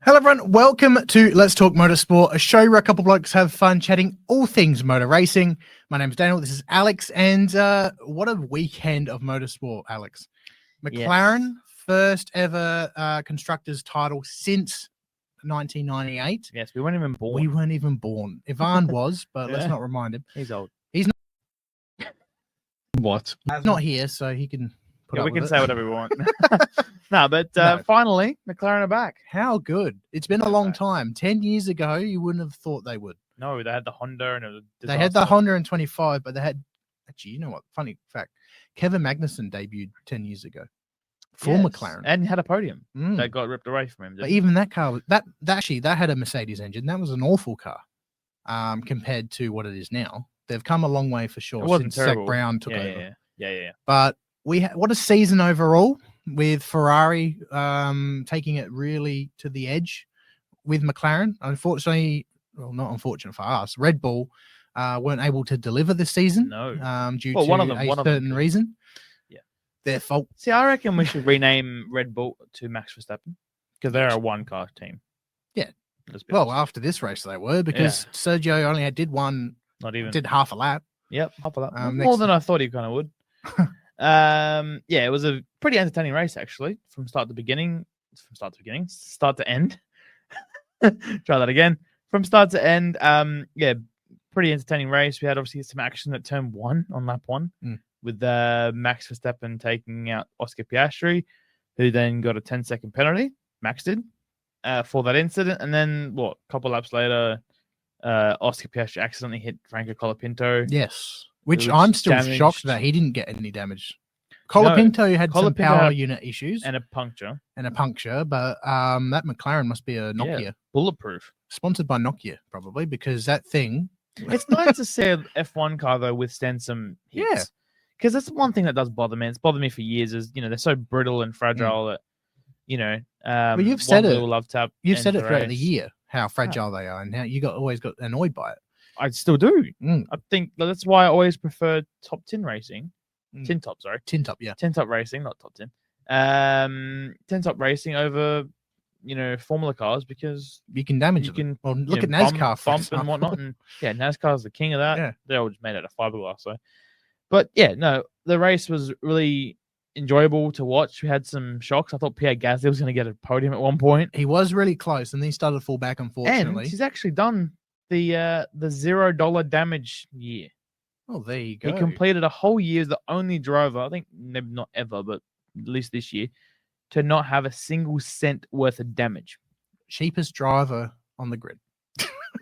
Hello everyone, welcome to Let's Talk Motorsport, a show where a couple blokes have fun chatting all things motor racing. My name is Daniel, this is Alex, and what a weekend of motorsport, Alex. McLaren, first ever constructors title since 1998. Yes, we weren't even born. We weren't even born. Ivan was, but let's not remind him. He's old. He's not. What? He's not here, so he can put up we with can it. say whatever we want. No, but No. finally, McLaren are back. How good. It's been a long time. 10 years ago, you wouldn't have thought they would. No, they had the Honda and it was a They had the disaster. Honda in 25, but they had, actually, you know what? Funny fact. Kevin Magnussen debuted 10 years ago for Yes, McLaren. and had a podium Mm. that got ripped away from him. But even that car, that had a Mercedes engine. That was an awful car compared to what it is now. They've come a long way for sure It wasn't since terrible. Zach Brown took yeah, over. yeah. But what a season overall with Ferrari taking it really to the edge with McLaren. Unfortunately, well, not unfortunate for us, Red Bull weren't able to deliver this season. No. Due Well, to one of them certain could. reason. Yeah. Their fault. See, I reckon we should rename Red Bull to Max Verstappen because they're a one-car team. Yeah. Let's be Well, honest. after this race they were, because Sergio only Not even. did half a lap. Yep, half of that. Um, More next- than I thought he kind of would. Yeah, it was a pretty entertaining race actually, from start to end. Try that again. From start to end. Yeah, pretty entertaining race. We had obviously some action at turn 1 on lap 1 with Max Verstappen taking out Oscar Piastri, who then got a 10-second penalty. Max did for that incident, and then a couple laps later, Oscar Piastri accidentally hit Franco Colapinto. Yes. Which Which I'm still damaged- shocked that he didn't get any damage. Colapinto had some Colapinto power had- unit issues And a puncture. and a puncture, but that McLaren must be a Nokia. Yeah, bulletproof. Sponsored by Nokia, probably, because that thing. It's nice to see an F1 car though withstand some hits. Yeah. Because that's one thing that does bother me. It's bothered me for years. Is they're so brittle and fragile that you've said one it. little love tap. You've ends said it the throughout the race. year how fragile they are, and how you always got annoyed by it. I still do. Mm. I think that's why I always prefer top 10 racing. Mm. Tin top, sorry. Tin top, yeah. 10 top racing, not top 10. 10 top racing over Formula cars because You can damage you them. can Well, look at bump, NASCAR, for bump and example. whatnot. And yeah, NASCAR's the king of that. Yeah. They're all just made out of fiberglass. So, but yeah, no, the race was really enjoyable to watch. We had some shocks. I thought Pierre Gasly was going to get a podium at one point, He was really close, and then he started to fall back, and unfortunately. he's actually done the $0 damage year. Oh, there you go. He completed a whole year as the only driver, I think maybe not ever, but at least this year, to not have a single cent worth of damage. Cheapest driver on the grid.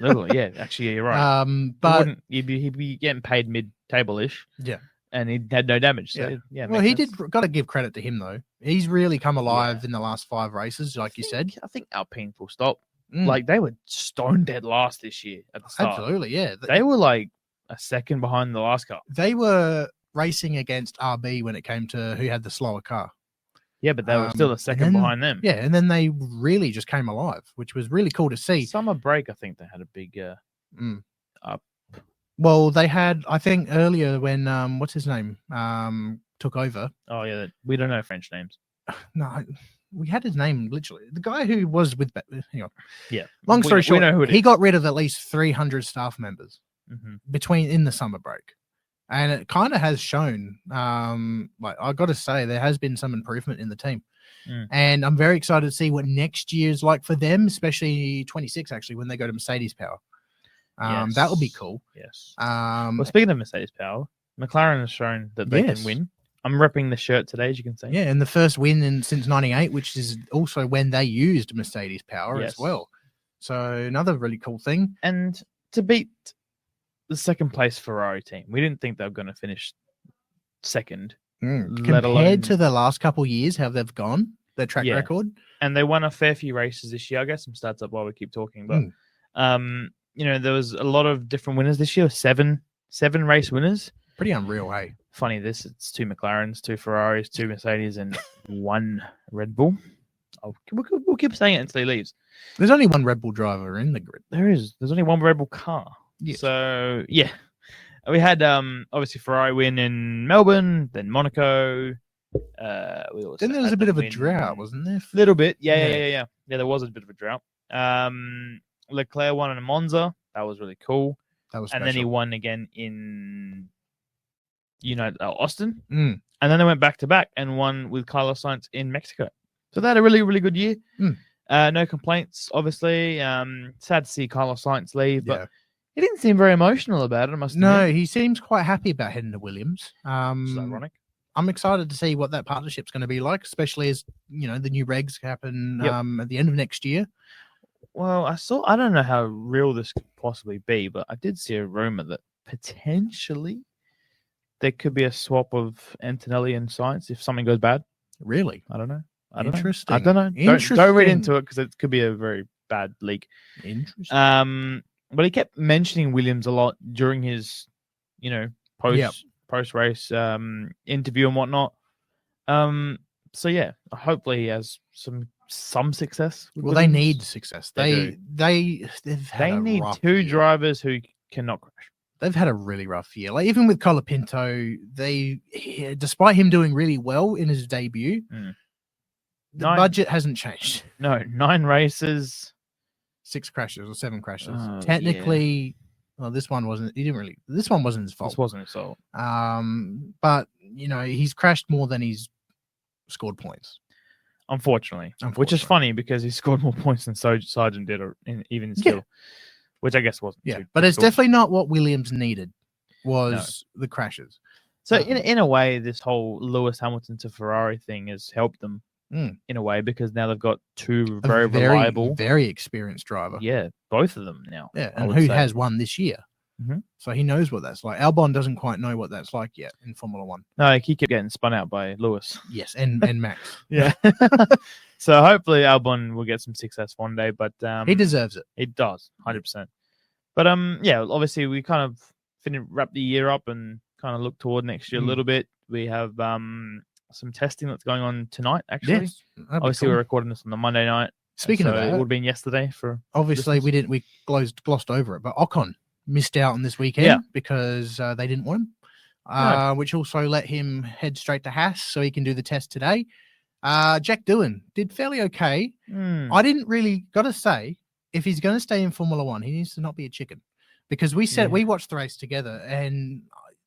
Literally, yeah. Actually, yeah, you're right. But he'd be getting paid mid-table-ish. yeah. And he had no damage. So, yeah. Well, makes he sense. did. Got to give credit to him though. He's really come alive in the last 5 races, like you said. I think Alpine full stop. Mm. Like they were stone dead last this year at the start. Absolutely, yeah. They were like a second behind the last car. They were racing against RB when it came to who had the slower car. Yeah, but they were still a and second then- behind them. Yeah, and then they really just came alive, which was really cool to see. Summer break, I think they had a big Mm. up. Well, they had, I think, earlier when what's his name took over. Oh yeah, we don't know French names. No, we had his name literally. The guy who was with. Hang on. Yeah. Long story We short, know who it he is. got rid of at least 300 staff members Mhm. in the summer break, and it kind of has shown. Like I got to say, there has been some improvement in the team, and I'm very excited to see what next year is like for them, especially 26 actually when they go to Mercedes Power. That will be Yes. cool. Yes. Um, Well, speaking of Mercedes power, McLaren has shown that they Yes. can win. I'm repping the shirt today, as you can see. yeah, and the first win since '98, which is also when they used Mercedes Power as Yes. well. So another really cool thing. And to beat the second place Ferrari team, we didn't think they were going to finish second. Let Compared alone- to the last couple of years, how they've gone, their track Yeah. record. And they won a fair few races this year. I'll get some stats up while we keep talking. But there was a lot of different winners this year. Seven race winners. Pretty unreal, hey? Funny it's 2 McLarens, 2 Ferraris, 2 Mercedes, and 1 Red Bull. We'll keep saying it until he leaves. There's only one Red Bull driver in the grid. There's only 1 Red Bull car. Yes. So yeah, we had obviously Ferrari win in Melbourne, then Monaco, Then there was a bit of a drought, wasn't there? Little bit, yeah. There was a bit of a drought. Leclerc won in Monza. That was really cool. That was and special. then he won again in Austin. Mm. And then they went back to back and won with Carlos Sainz in Mexico. So they had a really, really good year. No complaints, obviously. Sad to see Carlos Sainz leave, but he didn't seem very emotional about it, I must admit. No, he seems quite happy about heading to Williams. Which is ironic. I'm excited to see what that partnership's going to be like, especially as, the new regs happen at the end of next year. Well, I don't know how real this could possibly be, but I did see a rumor that potentially there could be a swap of Antonelli and Sainz if something goes bad. Really? I don't know. Interesting. I don't know. Don't read into it because it could be a very bad leak. Interesting. But he kept mentioning Williams a lot during his, post race interview and whatnot. So yeah, hopefully he has some success. Well, they need success. They need two drivers who cannot crash. They've had a really rough year. Like even with Colapinto, despite him doing really well in his debut, the budget hasn't changed. No, 9 races, 6 crashes or 7 crashes. Technically, well, this one wasn't. This one wasn't his fault. This wasn't his fault. But he's crashed more than he's scored points. Unfortunately, which is funny because he scored more points than Sargent did, even still, which I guess wasn't. Yeah, but it's definitely not what Williams needed. Was the crashes. So in a way, this whole Lewis Hamilton to Ferrari thing has helped them in a way because now they've got 2 very reliable, very experienced driver. Yeah, both of them now. Yeah, and who has won this year. So he knows what that's like. Albon doesn't quite know what that's like yet in Formula One. No, he kept getting spun out by Lewis. Yes, and Max. Yeah. So hopefully Albon will get some success one day, but he deserves it. He does, 100%. But obviously we kind of wrap the year up and kind of look toward next year a little bit. We have some testing that's going on tonight. Actually, yes, obviously we're recording this on the Monday night. Speaking of that, it would have been yesterday for. Obviously, we glossed over it, but Ocon missed out on this weekend because they didn't want him, which also let him head straight to Haas so he can do the test today. Jack Doohan did fairly okay. I didn't really, got to say, if he's going to stay in Formula One, he needs to not be a chicken because we watched the race together and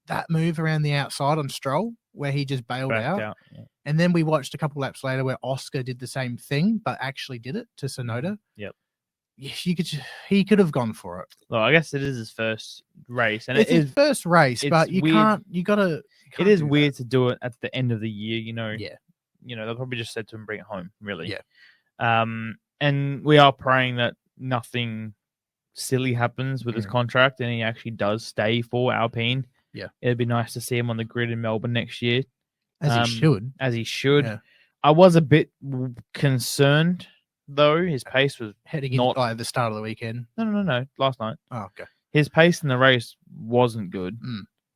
that move around the outside on Stroll where he just bailed out. And then we watched a couple laps later where Oscar did the same thing, but actually did it to Tsunoda. Yep. He could have gone for it. Well, I guess it is his first race, and it's his first race, but you can't. It is weird to do it at the end of the year, Yeah. They probably just said to him, "Bring it home." Really. Yeah. And we are praying that nothing silly happens with his contract, and he actually does stay for Alpine. Yeah. It'd be nice to see him on the grid in Melbourne next year, as he should. Yeah. I was a bit concerned. Though his pace was heading in at the start of the weekend. No. Last night. Oh, okay. His pace in the race wasn't good.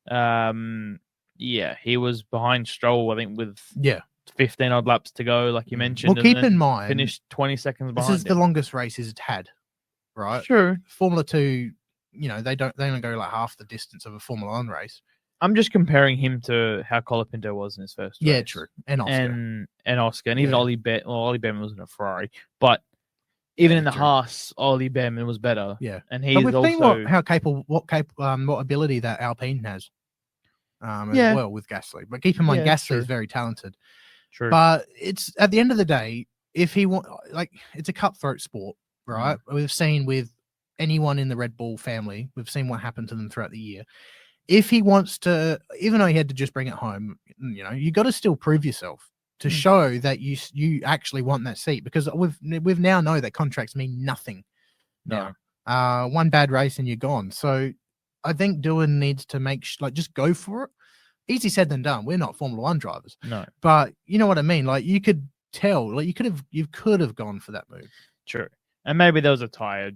He was behind Stroll, I think, with 15 odd laps to go, like you mentioned. Well, keep in mind, finished 20 seconds behind. This is the longest race he's had, right? Sure. Formula 2, they don't go like half the distance of a Formula 1 race. I'm just comparing him to how Colapinto was in his first race. Yeah, true. And Oscar. And Oscar. And even Ollie Behrman was in a Ferrari. But even in the Haas, Ollie Behrman was better. Yeah. And he's also... seen what ability that Alpine has as well with Gasly. But keep in mind, Gasly is very talented. True. But it's at the end of the day, if he it's a cutthroat sport, right? We've seen with anyone in the Red Bull family, we've seen what happened to them throughout the year. If he wants to, even though he had to just bring it home, you got to still prove yourself to show that you actually want that seat, because we've now know that contracts mean nothing. No. One bad race and you're gone. So I think Doohan needs to just go for it. Easy said than done. We're not Formula One drivers. No. But you know what I mean? Like you could tell, like you could have gone for that move. True. And maybe there was a tire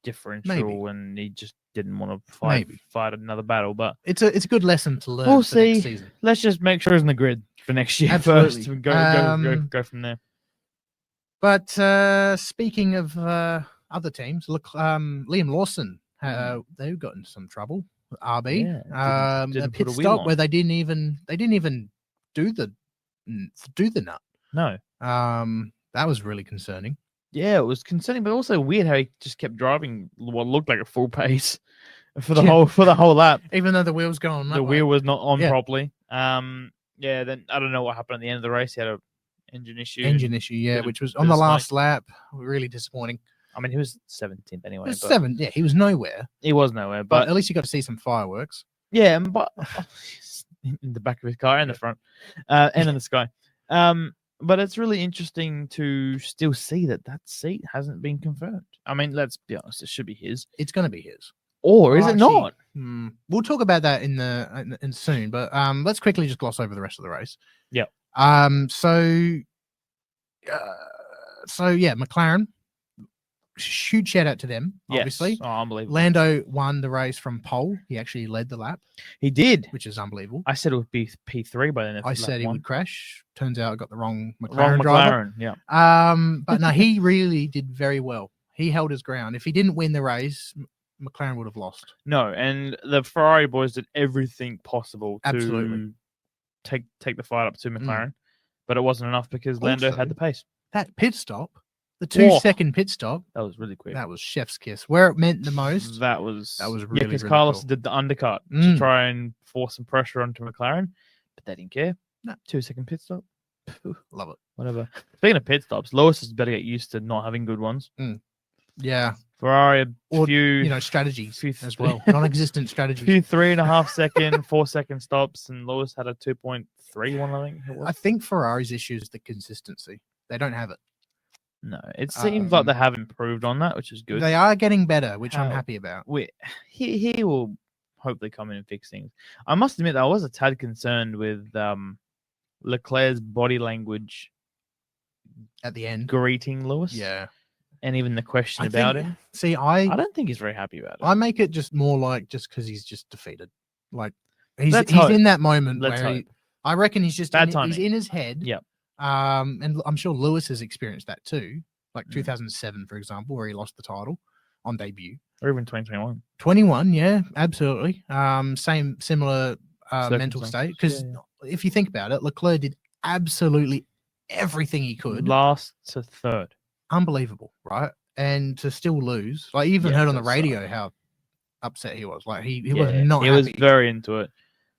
differential and he just didn't want to fight another battle, but it's a good lesson to learn. We'll for see. Next season. Let's just make sure it's in the grid for next year Absolutely. first. Go from there. But speaking of other teams, look, Liam Lawson, they've got in some trouble. RB, didn't a pit stop where they didn't even do the do the nut. No. That was really concerning. Yeah, it was concerning, but also weird how he just kept driving what looked like a full pace for the whole lap. Even though the wheel's going, the wheel was not on properly. Then I don't know what happened at the end of the race. He had an engine issue. Which was on the last lap. Really disappointing. I mean, he was 17th anyway. He was nowhere. He was nowhere, but at least you got to see some fireworks. Yeah, but in the back of his car and the front, and in the sky. But it's really interesting to still see that seat hasn't been confirmed. I mean, let's be honest, it should be his. It's going to be his. Or is it not? We'll talk about that in soon, but let's quickly just gloss over the rest of the race. Yeah. McLaren, huge shout out to them, obviously. Yes. Oh, unbelievable. Lando won the race from pole. He actually led the lap. He did. Which is unbelievable. I said it would be P3 by then. I said he would crash. Turns out I got the wrong McLaren driver. Yeah. But no, he really did very well. He held his ground. If he didn't win the race, McLaren would have lost. No, and the Ferrari boys did everything possible to take the fight up to McLaren, but it wasn't enough because Lando had the pace. That pit stop, the 2-second pit stop, that was really quick. That was chef's kiss. Where it meant the most. That was really because really Carlos cool. did the undercut to try and force some pressure onto McLaren, but they didn't care. No. 2-second pit stop. Love it. Whatever. Speaking of pit stops, Lewis is better get used to not having good ones. Yeah. Ferrari, strategies as well. Non-existent strategies. Few 3.5 second, 4-second stops, and Lewis had a 2.31, I think it was. I think Ferrari's issue is the consistency. They don't have it. No, it seems like they have improved on that, which is good. They are getting better, which I'm happy about. He will hopefully come in and fix things. I must admit, I was a tad concerned with Leclerc's body language at the end, greeting Lewis. Yeah. And even the question about him. See, I don't think he's very happy about it. I make it just more like just because he's just defeated. Like he's in that moment I reckon he's just he's in his head. Yeah. And I'm sure Lewis has experienced that too. Like 2007, for example, where he lost the title on debut. Or even 2021. 21, yeah, absolutely. Similar mental state. Because if you think about it, Leclerc did absolutely everything he could. Last to third. Unbelievable, right? And to still lose, like you even heard on the radio how upset he was. Like he was not. He happy. Was very into it.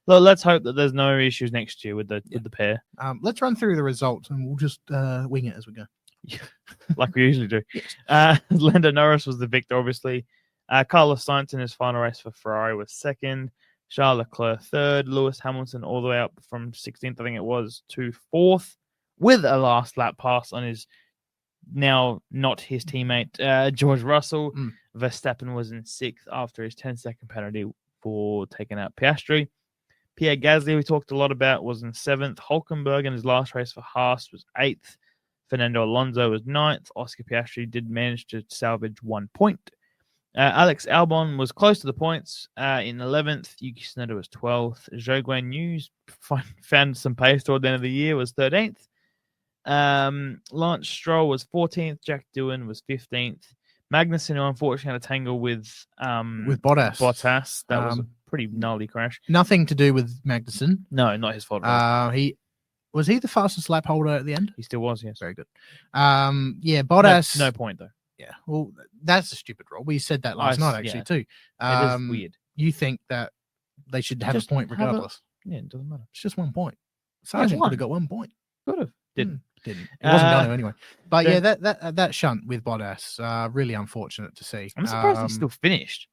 Look, let's hope that there's no issues next year with the pair. Let's run through the results and we'll just wing it as we go, like we usually do. Lando Norris was the victor, obviously. Carlos Sainz in his final race for Ferrari was second. Charles Leclerc third. Lewis Hamilton all the way up from 16th, I think it was, to fourth, with a last lap pass on his. Now not his teammate, George Russell. Verstappen was in sixth after his 10-second penalty for taking out Piastri. Pierre Gasly, we talked a lot about, was in seventh. Hülkenberg in his last race for Haas was eighth. Fernando Alonso was ninth. Oscar Piastri did manage to salvage 1 point. Alex Albon was close to the points in 11th. Yuki Tsunoda was 12th. Zhou Guan Yu found some pace toward the end of the year, was 13th. Lance Stroll was 14th. Jack Doohan was 15th. Magnussen, who unfortunately had a tangle with Bottas. That was a pretty gnarly crash. Nothing to do with Magnussen. No, not his fault. Was he the fastest lap holder at the end? He still was, yes. Very good. Bottas. No point though. Yeah, well, that's a stupid rule. We said that last night actually too. It is weird. You think that they should have a point regardless? It doesn't matter. It's just 1 point. Sargent could have got 1 point. Could have. Didn't. It wasn't going to anyway. But that shunt with Bottas, really unfortunate to see. I'm surprised he still finished.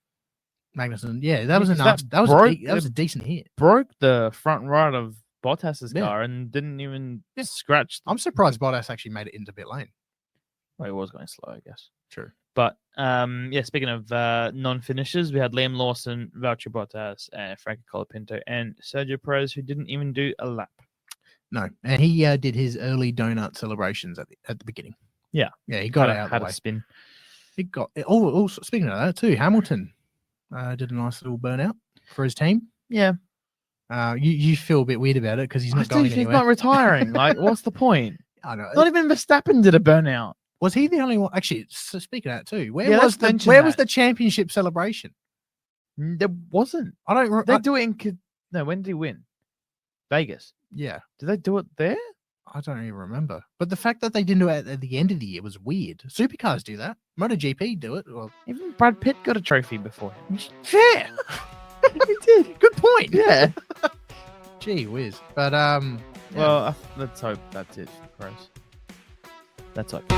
Magnussen, that was a decent hit. Broke the front right of Bottas's car and didn't even scratch. I'm surprised Bottas actually made it into pit lane. Well, he was going slow, I guess. True. But speaking of non-finishers, we had Liam Lawson, Valtteri Bottas, Frankie Colapinto, and Sergio Perez, who didn't even do a lap. No, and he did his early donut celebrations at the beginning. Yeah, he got it out of the way. Had a spin. He got it. Also, speaking of that too, Hamilton did a nice little burnout for his team. Yeah. You feel a bit weird about it because he's not going anywhere. He's not retiring. Like, what's the point? I know. Not even Verstappen did a burnout. Was he the only one? Actually, so speaking of that too, where was the championship celebration? There wasn't. They do it in. No, when did he win? Vegas. Yeah. Did they do it there? I don't even remember. But the fact that they didn't do it at the end of the year was weird. Supercars do that. MotoGP do it. Well, Even Brad Pitt got a trophy before him. fair. He did. Good point. Yeah. Gee whiz. But Well, let's hope that's it for Crows. Let's hope.